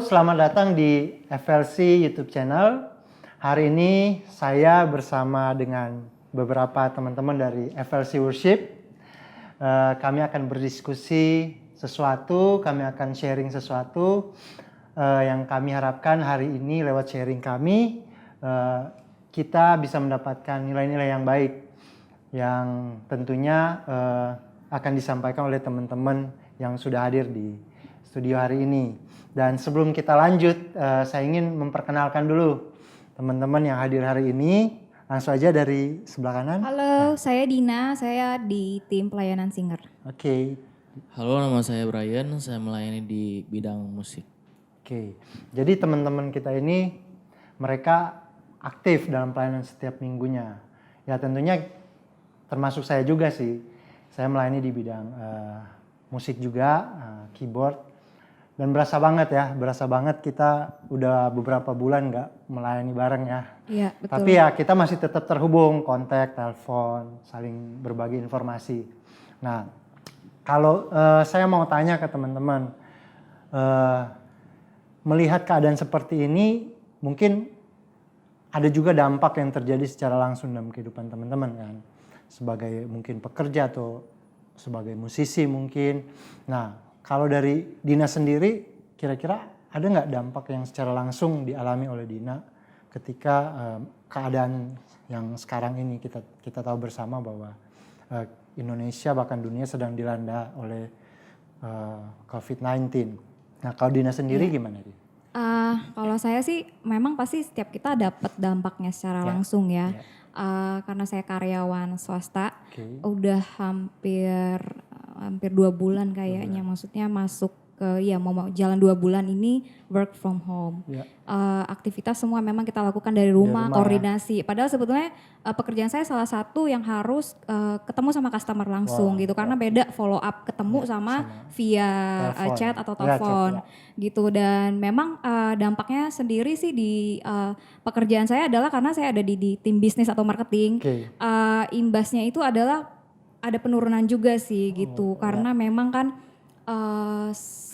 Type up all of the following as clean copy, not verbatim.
selamat datang di FLC YouTube channel. Hari ini saya bersama dengan beberapa teman-teman dari FLC Worship. Kami akan berdiskusi sesuatu, kami akan sharing sesuatu yang kami harapkan hari ini lewat sharing kami kita bisa mendapatkan nilai-nilai yang baik yang tentunya akan disampaikan oleh teman-teman yang sudah hadir di studio hari ini. Dan sebelum kita lanjut, saya ingin memperkenalkan dulu teman-teman yang hadir hari ini. Langsung aja dari sebelah kanan. Halo, saya Dina, saya di tim pelayanan singer. Oke. Halo, nama saya Brian, saya melayani di bidang musik. Oke, jadi teman-teman kita ini mereka aktif dalam pelayanan setiap minggunya. Ya tentunya termasuk saya juga sih. Saya melayani di bidang musik juga, keyboard. Dan berasa banget kita udah beberapa bulan nggak melayani bareng ya. Iya, betul. Tapi ya kita masih tetap terhubung, kontak, telepon, saling berbagi informasi. Nah, kalau saya mau tanya ke teman-teman, melihat keadaan seperti ini, mungkin ada juga dampak yang terjadi secara langsung dalam kehidupan teman-teman kan. Sebagai mungkin pekerja atau sebagai musisi mungkin. Nah, kalau dari Dina sendiri, kira-kira ada nggak dampak yang secara langsung dialami oleh Dina ketika keadaan yang sekarang ini kita tahu bersama bahwa Indonesia bahkan dunia sedang dilanda oleh COVID-19. Nah, kalau Dina sendiri gimana Dina? Kalau saya sih memang pasti setiap kita dapat dampaknya secara langsung ya. Karena saya karyawan swasta, udah hampir 2 bulan kayaknya, maksudnya masuk ke mau jalan 2 bulan ini work from home. Aktivitas semua memang kita lakukan dari rumah koordinasi. Padahal sebetulnya pekerjaan saya salah satu yang harus ketemu sama customer langsung gitu, karena beda follow up ketemu sama via chat atau telepon gitu. Dan memang dampaknya sendiri sih di pekerjaan saya adalah karena saya ada di tim bisnis atau marketing. Imbasnya itu adalah ada penurunan juga sih gitu, karena memang kan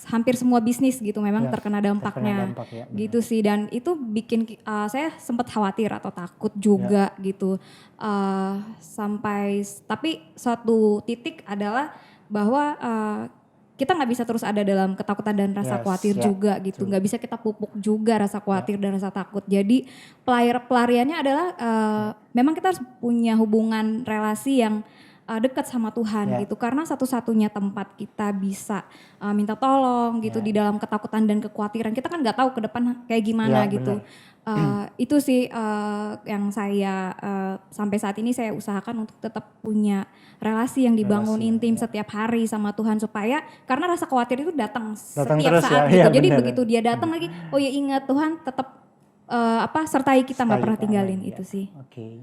hampir semua bisnis gitu memang terkena dampaknya gitu sih. Dan itu bikin saya sempat khawatir atau takut juga gitu, tapi suatu titik adalah bahwa kita nggak bisa terus ada dalam ketakutan dan rasa khawatir juga gitu, nggak bisa kita pupuk juga rasa khawatir dan rasa takut. Jadi pelariannya adalah memang kita harus punya hubungan relasi yang dekat sama Tuhan gitu, karena satu-satunya tempat kita bisa minta tolong gitu di dalam ketakutan dan kekhawatiran, kita kan nggak tahu ke depan kayak gimana gitu. Itu sih yang saya sampai saat ini saya usahakan untuk tetap punya relasi yang dibangun intim setiap hari sama Tuhan, supaya karena rasa khawatir itu datang setiap saat gitu. Jadi begitu dia datang lagi, oh ya ingat Tuhan tetap sertai kita, nggak pernah tinggalin itu sih. Oke.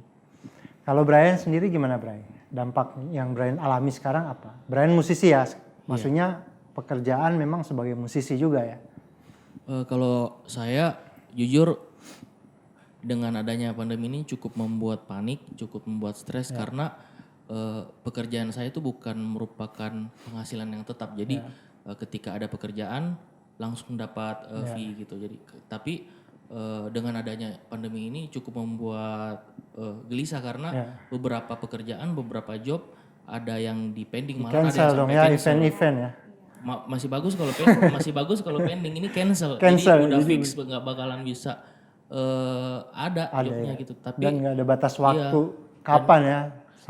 Kalau Brian sendiri gimana Brian? Dampak yang Brian alami sekarang apa? Brian musisi ya, maksudnya pekerjaan memang sebagai musisi juga ya? Kalau saya jujur dengan adanya pandemi ini cukup membuat panik, cukup membuat stres karena pekerjaan saya itu bukan merupakan penghasilan yang tetap. Jadi ketika ada pekerjaan langsung dapat fee gitu. Jadi tapi dengan adanya pandemi ini cukup membuat gelisah karena beberapa pekerjaan, beberapa job ada yang di pending, malah ada yang sampai cancel. Event ya. Masih bagus kalau pending, ini cancel. Jadi udah fix nggak bakalan bisa ada jobnya gitu. Tapi dan nggak ada batas waktu kapan ya.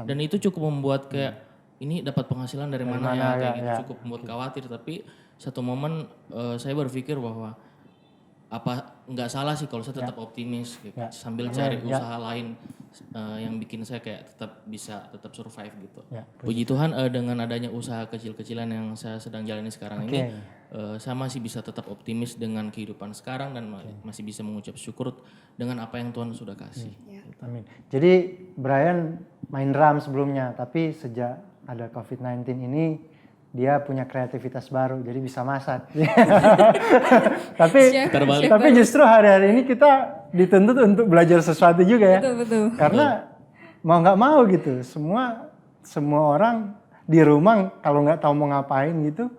Dan itu cukup membuat kayak ini dapat penghasilan dari mana ya kayak gitu, cukup membuat khawatir. Tapi satu momen saya berpikir bahwa nggak salah sih kalau saya tetap optimis gitu, sambil cari usaha lain yang bikin saya kayak tetap survive gitu. Puji Tuhan dengan adanya usaha kecil-kecilan yang saya sedang jalani sekarang ini, saya masih bisa tetap optimis dengan kehidupan sekarang dan masih bisa mengucap syukur dengan apa yang Tuhan sudah kasih. Amin. Jadi Brian main drum sebelumnya, tapi sejak ada COVID-19 ini dia punya kreativitas baru, jadi bisa masak. tapi justru hari-hari ini kita dituntut untuk belajar sesuatu juga ya. Betul. Karena mau nggak mau gitu, semua orang di rumah kalau nggak tahu mau ngapain gitu,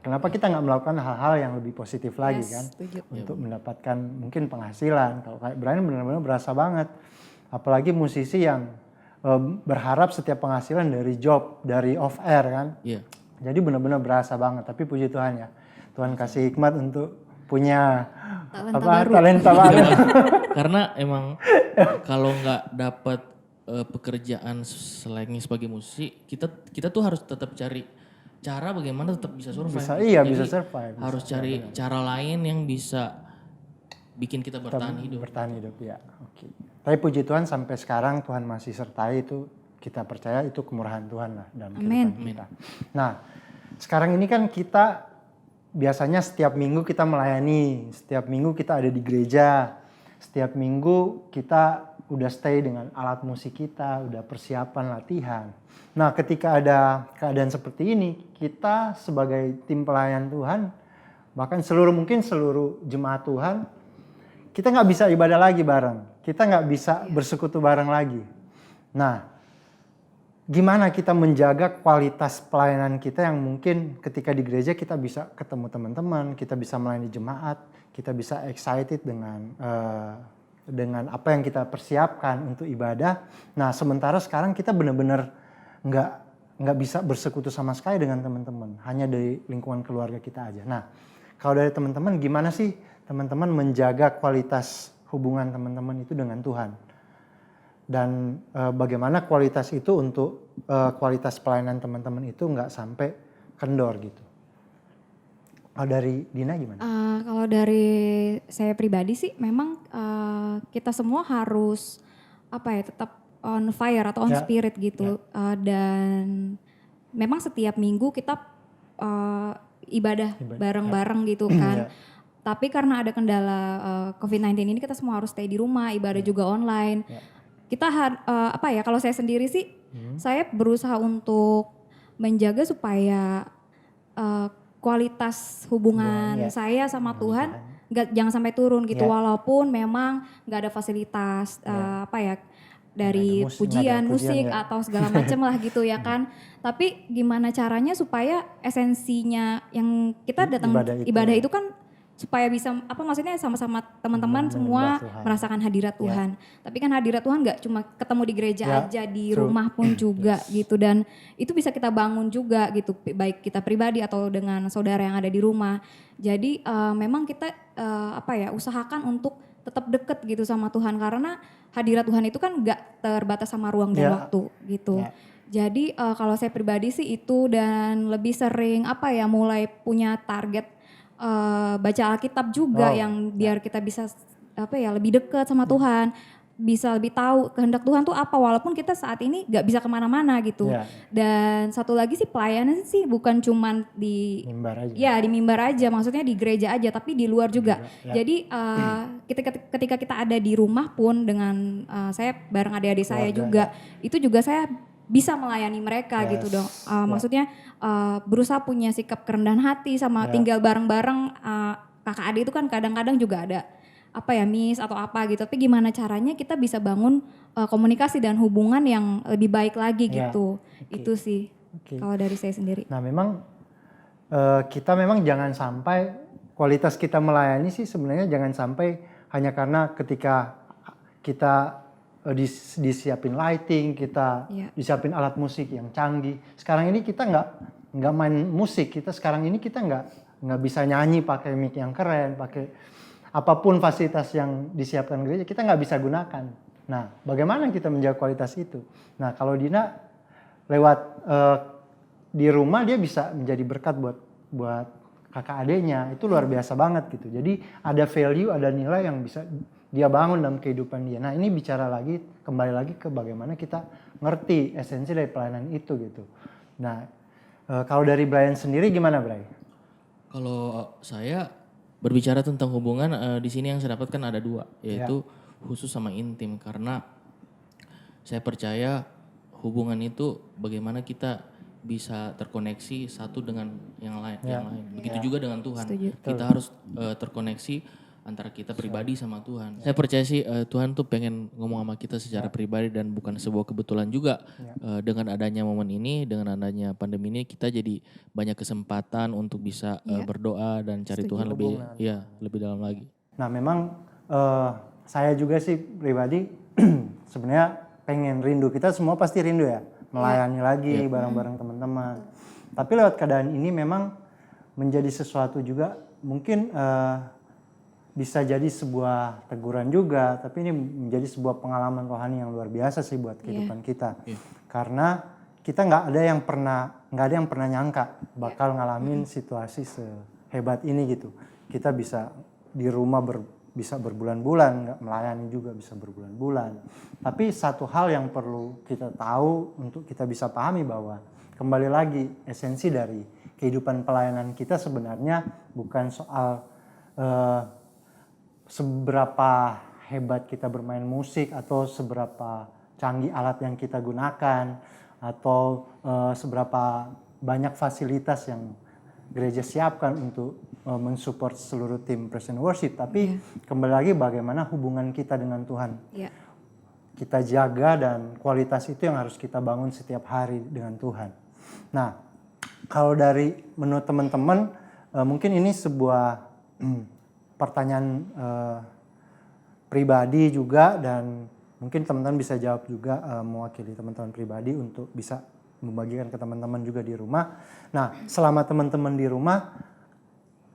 kenapa kita nggak melakukan hal-hal yang lebih positif lagi kan? Setuju. Untuk mendapatkan mungkin penghasilan. Kalau kayak Brian benar-benar berasa banget. Apalagi musisi yang berharap setiap penghasilan dari job, dari off air kan. Iya. Jadi benar-benar berasa banget. Tapi puji Tuhan ya, Tuhan kasih hikmat untuk punya talenta baru. Karena emang kalau nggak dapat pekerjaan selainnya sebagai musisi, kita tuh harus tetap cari cara bagaimana tetap bisa survive. Bisa survive. Harus cari cara lain yang bisa bikin kita bertahan hidup. Bertahan hidup ya. Oke. Tapi puji Tuhan sampai sekarang Tuhan masih sertai itu, kita percaya itu kemurahan Tuhan lah dalam kehidupan kita. Nah, sekarang ini kan kita biasanya setiap minggu kita melayani, setiap minggu kita ada di gereja, setiap minggu kita udah stay dengan alat musik kita, udah persiapan latihan. Nah, ketika ada keadaan seperti ini, kita sebagai tim pelayan Tuhan, bahkan mungkin seluruh jemaat Tuhan, kita nggak bisa ibadah lagi bareng. Kita nggak bisa bersekutu bareng lagi. Nah, gimana kita menjaga kualitas pelayanan kita yang mungkin ketika di gereja kita bisa ketemu teman-teman, kita bisa melayani jemaat, kita bisa excited dengan apa yang kita persiapkan untuk ibadah. Nah, sementara sekarang kita benar-benar nggak bisa bersekutu sama sekali dengan teman-teman, hanya dari lingkungan keluarga kita aja. Nah, kalau dari teman-teman, gimana sih teman-teman menjaga kualitas hubungan teman-teman itu dengan Tuhan? Dan bagaimana kualitas itu untuk kualitas pelayanan teman-teman itu nggak sampai kendor gitu? Kalau dari Dina gimana? Kalau dari saya pribadi sih memang kita semua harus tetap on fire atau on spirit gitu. Dan memang setiap minggu kita ibadah bareng-bareng gitu kan. Tapi karena ada kendala COVID-19 ini kita semua harus stay di rumah, ibadah juga online. Kita kalau saya sendiri sih saya berusaha untuk menjaga supaya kualitas hubungan saya sama Tuhan jangan sampai turun gitu, walaupun memang nggak ada fasilitas dari pujian musik atau segala macam lah gitu ya kan. Tapi gimana caranya supaya esensinya yang kita datang ibadah itu kan supaya bisa maksudnya sama-sama teman-teman semua merasakan hadirat Tuhan. Tapi kan hadirat Tuhan nggak cuma ketemu di gereja aja, di rumah pun juga gitu. Dan itu bisa kita bangun juga gitu, baik kita pribadi atau dengan saudara yang ada di rumah. Jadi memang kita usahakan untuk tetap deket gitu sama Tuhan, karena hadirat Tuhan itu kan nggak terbatas sama ruang dan waktu gitu. Jadi kalau saya pribadi sih itu, dan lebih sering mulai punya target baca Alkitab juga yang biar kita bisa lebih dekat sama Tuhan, bisa lebih tahu kehendak Tuhan tuh apa, walaupun kita saat ini gak bisa kemana-mana gitu. Dan satu lagi sih pelayanan sih bukan cuman di mimbar aja. Di mimbar aja, maksudnya di gereja aja, tapi di luar juga. Jadi ketika kita ada di rumah pun dengan saya bareng adik-adik saya juga, itu juga saya bisa melayani mereka gitu dong. Maksudnya berusaha punya sikap kerendahan hati sama tinggal bareng-bareng. Kakak adik itu kan kadang-kadang juga ada miss atau apa gitu. Tapi gimana caranya kita bisa bangun komunikasi dan hubungan yang lebih baik lagi gitu. Itu sih kalau dari saya sendiri. Nah memang kita memang jangan sampai kualitas kita melayani sih sebenarnya jangan sampai hanya karena ketika kita disiapin lighting, kita disiapin alat musik yang canggih. Sekarang ini kita nggak main musik, kita sekarang ini kita nggak bisa nyanyi pakai mic yang keren, pakai apapun fasilitas yang disiapkan gereja kita nggak bisa gunakan. Nah, bagaimana kita menjaga kualitas itu? Nah, kalau Dina lewat di rumah dia bisa menjadi berkat buat kakak adiknya, itu luar biasa banget gitu. Jadi ada value, ada nilai yang bisa dia bangun dalam kehidupan dia. Nah ini kembali lagi ke bagaimana kita ngerti esensi dari pelayanan itu gitu. Nah kalau dari Brian sendiri gimana Brian? Kalau saya berbicara tentang hubungan di sini yang saya dapatkan ada dua, yaitu khusus sama intim. Karena saya percaya hubungan itu bagaimana kita bisa terkoneksi satu dengan yang lain. Begitu juga dengan Tuhan. Setuju. Kita harus terkoneksi antara kita pribadi sama Tuhan. Saya percaya sih Tuhan tuh pengen ngomong sama kita secara pribadi dan bukan sebuah kebetulan juga. Dengan adanya momen ini, dengan adanya pandemi ini, kita jadi banyak kesempatan untuk bisa berdoa dan cari Tuhan lebih dalam lagi. Nah memang saya juga sih pribadi sebenarnya pengen rindu, kita semua pasti rindu ya melayani lagi bareng-bareng teman-teman. Tapi lewat keadaan ini memang menjadi sesuatu juga mungkin bisa jadi sebuah teguran juga, tapi ini menjadi sebuah pengalaman rohani yang luar biasa sih buat kehidupan kita. Karena kita nggak ada yang pernah nyangka bakal ngalamin situasi sehebat ini gitu. Kita bisa di rumah bisa berbulan-bulan, nggak melayani juga bisa berbulan-bulan. Tapi satu hal yang perlu kita tahu untuk kita bisa pahami bahwa kembali lagi esensi dari kehidupan pelayanan kita sebenarnya bukan soal seberapa hebat kita bermain musik atau seberapa canggih alat yang kita gunakan atau seberapa banyak fasilitas yang gereja siapkan untuk mensupport seluruh tim praise and worship, tapi kembali lagi bagaimana hubungan kita dengan Tuhan. Kita jaga dan kualitas itu yang harus kita bangun setiap hari dengan Tuhan. Nah, kalau dari menurut teman-teman mungkin ini sebuah pertanyaan pribadi juga, dan mungkin teman-teman bisa jawab juga mewakili teman-teman pribadi untuk bisa membagikan ke teman-teman juga di rumah. Nah, selama teman-teman di rumah,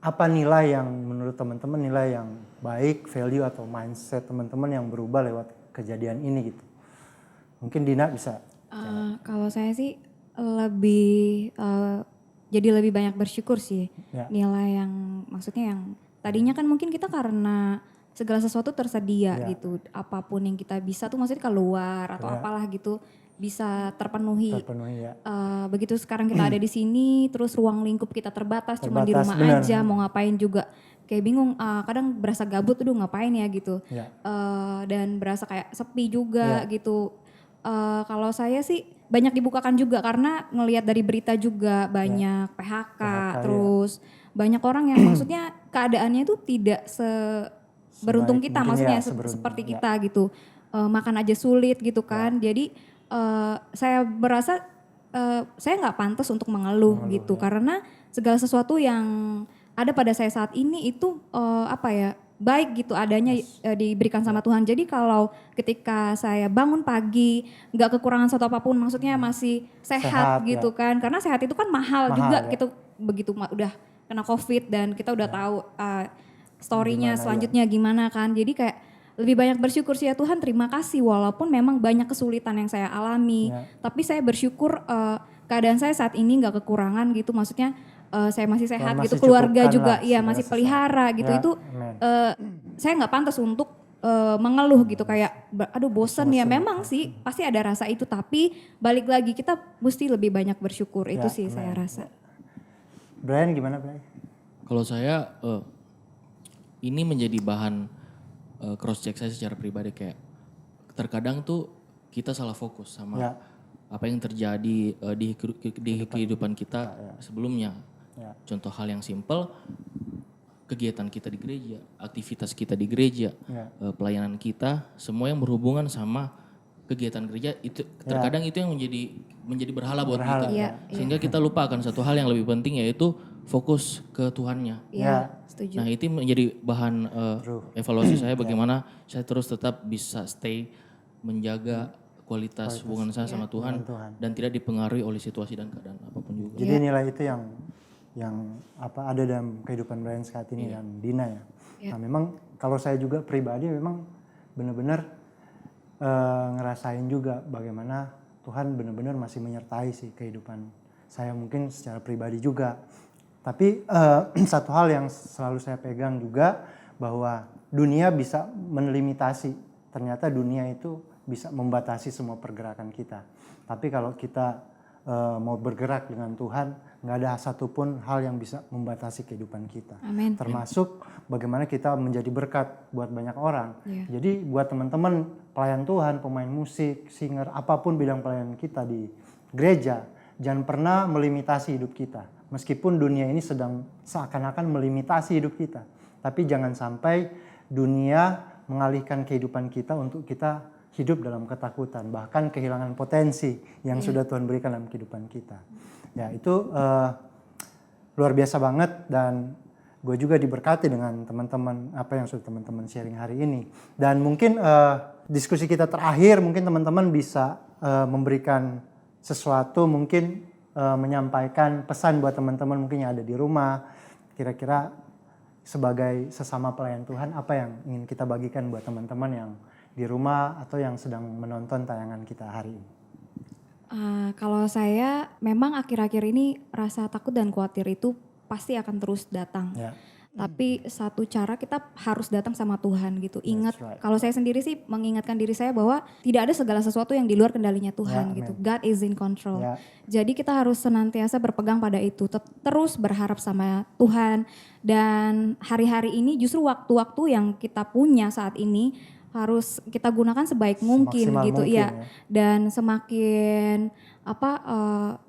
apa nilai yang menurut teman-teman nilai yang baik, value atau mindset teman-teman yang berubah lewat kejadian ini gitu? Mungkin Dina bisa. Kalau saya sih jadi lebih banyak bersyukur sih. Nilai yang maksudnya yang tadinya kan mungkin kita karena segala sesuatu tersedia gitu. Apapun yang kita bisa tuh maksudnya keluar atau apalah gitu bisa terpenuhi. Begitu sekarang kita ada di sini, terus ruang lingkup kita terbatas cuma di rumah aja, mau ngapain juga kayak bingung. Kadang berasa gabut, tuh ngapain ya gitu. Dan berasa kayak sepi juga gitu. Kalau saya sih banyak dibukakan juga karena ngelihat dari berita juga banyak PHK terus banyak orang yang maksudnya keadaannya itu tidak beruntung kita, maksudnya seperti kita gitu, makan aja sulit gitu kan. Jadi saya merasa saya nggak pantas untuk mengeluh gitu karena segala sesuatu yang ada pada saya saat ini itu baik gitu adanya diberikan sama Tuhan. Jadi kalau ketika saya bangun pagi nggak kekurangan satu apapun, maksudnya masih sehat gitu kan, karena sehat itu kan mahal juga gitu. Begitu udah kena COVID dan kita udah tahu story-nya selanjutnya gimana kan. Jadi kayak lebih banyak bersyukur sih ya Tuhan, terima kasih walaupun memang banyak kesulitan yang saya alami, tapi saya bersyukur keadaan saya saat ini nggak kekurangan gitu, maksudnya saya masih sehat gitu, keluarga juga masih pelihara gitu. Itu saya nggak pantas untuk mengeluh gitu kayak aduh bosen ya, memang sih pasti ada rasa itu, tapi balik lagi kita mesti lebih banyak bersyukur itu sih saya rasa. Brian gimana Brian? Kalau saya ini menjadi bahan cross check saya secara pribadi, kayak terkadang tuh kita salah fokus sama apa yang terjadi di kehidupan kita sebelumnya. Contoh hal yang simpel, kegiatan kita di gereja, aktivitas kita di gereja, pelayanan kita, semua yang berhubungan sama kegiatan gereja itu terkadang itu yang menjadi berhala buat kita. Sehingga kita lupa akan satu hal yang lebih penting, yaitu fokus ke Tuhannya. Setuju. Nah, itu menjadi bahan evaluasi saya bagaimana saya terus tetap bisa stay menjaga kualitas hubungan saya sama Tuhan dan tidak dipengaruhi oleh situasi dan keadaan apapun juga. Jadi nilai itu yang ada dalam kehidupan Brian saat ini dan Dina ya. Nah, memang kalau saya juga pribadi memang benar-benar ngerasain juga bagaimana Tuhan benar-benar masih menyertai sih kehidupan saya mungkin secara pribadi juga. Tapi satu hal yang selalu saya pegang juga bahwa dunia bisa melimitasi. Ternyata dunia itu bisa membatasi semua pergerakan kita. Tapi kalau kita mau bergerak dengan Tuhan, nggak ada satupun hal yang bisa membatasi kehidupan kita. Amin. Termasuk bagaimana kita menjadi berkat buat banyak orang. Jadi buat teman-teman pelayan Tuhan, pemain musik, singer, apapun bidang pelayanan kita di gereja, jangan pernah melimitasi hidup kita. Meskipun dunia ini sedang seakan-akan melimitasi hidup kita. Tapi jangan sampai dunia mengalihkan kehidupan kita untuk kita hidup dalam ketakutan, bahkan kehilangan potensi yang sudah Tuhan berikan dalam kehidupan kita. Ya, itu luar biasa banget, dan gue juga diberkati dengan teman-teman apa yang sudah teman-teman sharing hari ini. Dan mungkin diskusi kita terakhir, mungkin teman-teman bisa memberikan sesuatu, mungkin menyampaikan pesan buat teman-teman mungkin yang ada di rumah. Kira-kira sebagai sesama pelayan Tuhan, apa yang ingin kita bagikan buat teman-teman yang di rumah atau yang sedang menonton tayangan kita hari ini? Kalau saya memang akhir-akhir ini rasa takut dan khawatir itu pasti akan terus datang. Ya. Tapi satu cara kita harus datang sama Tuhan gitu. Ingat, right. kalau saya sendiri sih mengingatkan diri saya bahwa tidak ada segala sesuatu yang di luar kendalinya Tuhan Ya, gitu. amen. God is in control. Ya. Jadi kita harus senantiasa berpegang pada itu, terus berharap sama Tuhan. Dan hari-hari ini justru waktu-waktu yang kita punya saat ini harus kita gunakan sebaik mungkin Semaksimal gitu mungkin, ya. Dan semakin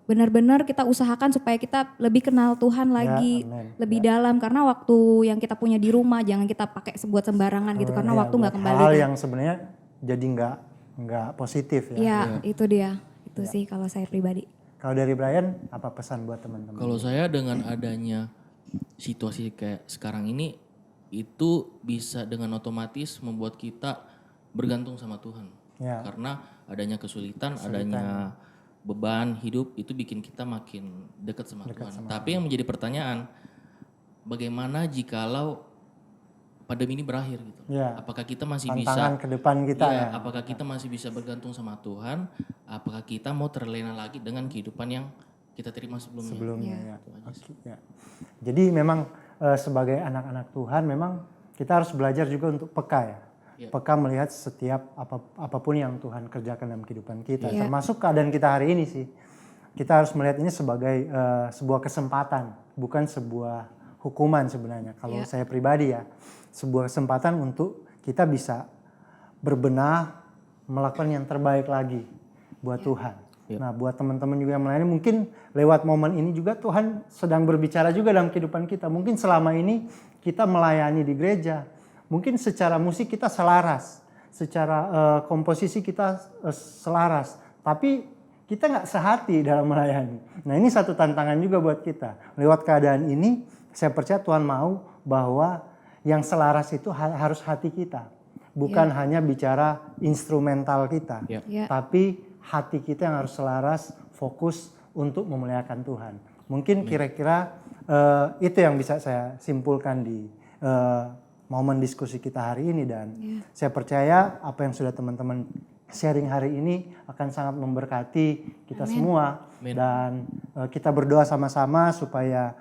benar-benar kita usahakan supaya kita lebih kenal Tuhan lagi, amen. lebih dalam, karena waktu yang kita punya di rumah jangan kita pakai buat sembarangan gitu, karena waktu nggak kembali. Hal kan. yang sebenarnya jadi nggak positif ya. Iya, itu dia. Itu sih kalau saya pribadi. Kalau dari Brian, apa pesan buat teman-teman? Kalau saya dengan adanya situasi kayak sekarang ini, itu bisa dengan otomatis membuat kita bergantung sama Tuhan. Ya. Karena adanya kesulitan, adanya beban hidup, itu bikin kita makin dekat sama Tuhan. Tapi yang menjadi pertanyaan, bagaimana jikalau pandemi ini berakhir gitu? Ya. Apakah kita masih Tantangan bisa ke depan kita ya. apakah kita masih bisa bergantung sama Tuhan? Apakah kita mau terlena lagi dengan kehidupan yang kita terima sebelumnya? Ya. Oke, ya. Jadi memang sebagai anak-anak Tuhan memang kita harus belajar juga untuk peka ya. Peka melihat setiap apapun yang Tuhan kerjakan dalam kehidupan kita. Termasuk keadaan kita hari ini sih. Kita harus melihat ini sebagai sebuah kesempatan, bukan sebuah hukuman sebenarnya. Kalau saya pribadi ya, sebuah kesempatan untuk kita bisa berbenah, melakukan yang terbaik lagi buat Tuhan. Nah, buat teman-teman juga yang melayani, mungkin lewat momen ini juga Tuhan sedang berbicara juga dalam kehidupan kita. Mungkin selama ini kita melayani di gereja, mungkin secara musik kita selaras, secara komposisi kita selaras, tapi kita nggak sehati dalam melayani. Nah, ini satu tantangan juga buat kita. Lewat keadaan ini, saya percaya Tuhan mau bahwa yang selaras itu harus hati kita. Bukan hanya bicara instrumental kita, tapi hati kita yang harus selaras, fokus untuk memuliakan Tuhan. Mungkin kira-kira itu yang bisa saya simpulkan di momen diskusi kita hari ini, dan saya percaya apa yang sudah teman-teman sharing hari ini akan sangat memberkati kita semua. Dan kita berdoa sama-sama supaya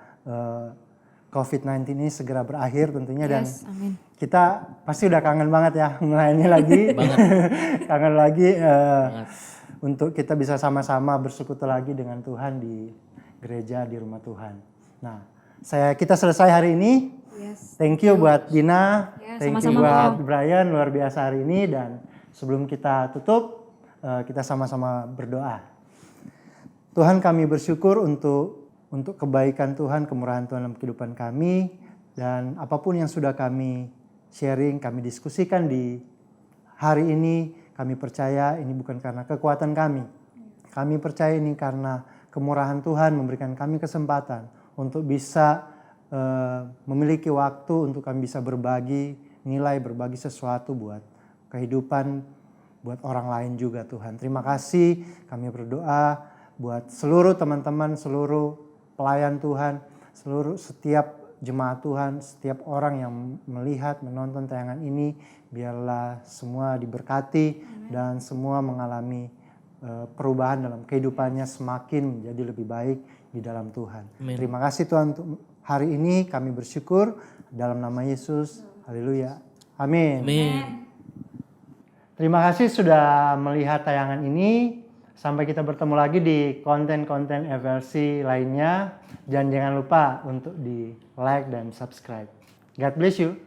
COVID-19 ini segera berakhir tentunya, dan kita pasti udah kangen banget ya melayani lagi. Kangen lagi untuk kita bisa sama-sama bersekutu lagi dengan Tuhan di gereja, di rumah Tuhan. Nah, kita selesai hari ini. Thank you buat Dina, thank you buat Brian, luar biasa hari ini. Dan sebelum kita tutup, kita sama-sama berdoa. Tuhan, kami bersyukur untuk kebaikan Tuhan, kemurahan Tuhan dalam kehidupan kami, dan apapun yang sudah kami sharing, kami diskusikan di hari ini, kami percaya ini bukan karena kekuatan kami. Kami percaya ini karena kemurahan Tuhan memberikan kami kesempatan untuk bisa memiliki waktu untuk kami bisa berbagi nilai, berbagi sesuatu buat kehidupan, buat orang lain juga Tuhan. Terima kasih, kami berdoa buat seluruh teman-teman, seluruh pelayan Tuhan, setiap jemaat Tuhan, setiap orang yang melihat, menonton tayangan ini, biarlah semua diberkati dan semua mengalami perubahan dalam kehidupannya, semakin menjadi lebih baik di dalam Tuhan. Amen. Terima kasih Tuhan untuk hari ini, kami bersyukur dalam nama Yesus. Haleluya. Amin. Amin. Terima kasih sudah melihat tayangan ini. Sampai kita bertemu lagi di konten-konten FLC lainnya. Dan jangan lupa untuk di like dan subscribe. God bless you.